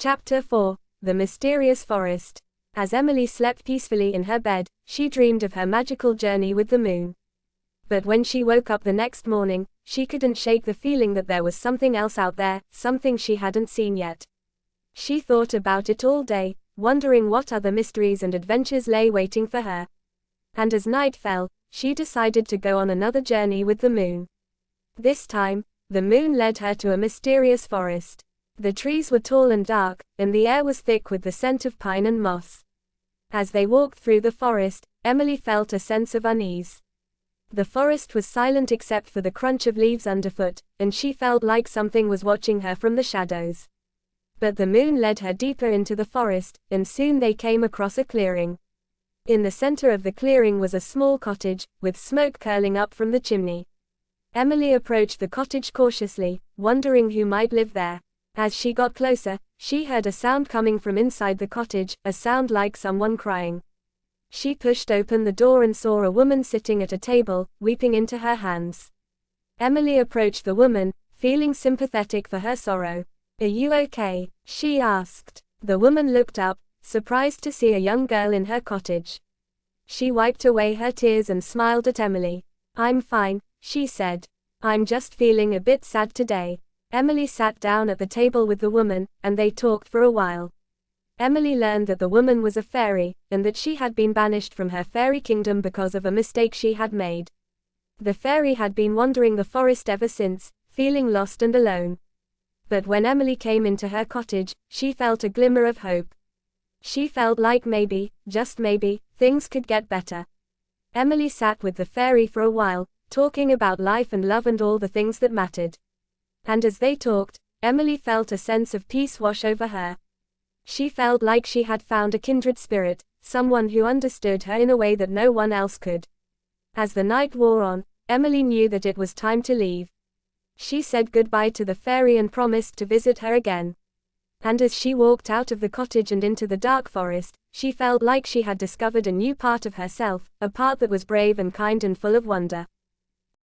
Chapter 4. The Mysterious Forest. As Emily slept peacefully in her bed, she dreamed of her magical journey with the moon. But when she woke up the next morning, she couldn't shake the feeling that there was something else out there, something she hadn't seen yet. She thought about it all day, wondering what other mysteries and adventures lay waiting for her. And as night fell, she decided to go on another journey with the moon. This time, the moon led her to a mysterious forest. The trees were tall and dark, and the air was thick with the scent of pine and moss. As they walked through the forest, Emily felt a sense of unease. The forest was silent except for the crunch of leaves underfoot, and she felt like something was watching her from the shadows. But the moon led her deeper into the forest, and soon they came across a clearing. In the center of the clearing was a small cottage, with smoke curling up from the chimney. Emily approached the cottage cautiously, wondering who might live there. As she got closer, she heard a sound coming from inside the cottage, a sound like someone crying. She pushed open the door and saw a woman sitting at a table, weeping into her hands. Emily approached the woman, feeling sympathetic for her sorrow. "Are you okay?" she asked. The woman looked up, surprised to see a young girl in her cottage. She wiped away her tears and smiled at Emily. "I'm fine," she said. "I'm just feeling a bit sad today." Emily sat down at the table with the woman, and they talked for a while. Emily learned that the woman was a fairy, and that she had been banished from her fairy kingdom because of a mistake she had made. The fairy had been wandering the forest ever since, feeling lost and alone. But when Emily came into her cottage, she felt a glimmer of hope. She felt like maybe, just maybe, things could get better. Emily sat with the fairy for a while, talking about life and love and all the things that mattered. And as they talked, Emily felt a sense of peace wash over her. She felt like she had found a kindred spirit, someone who understood her in a way that no one else could. As the night wore on, Emily knew that it was time to leave. She said goodbye to the fairy and promised to visit her again. And as she walked out of the cottage and into the dark forest, she felt like she had discovered a new part of herself, a part that was brave and kind and full of wonder.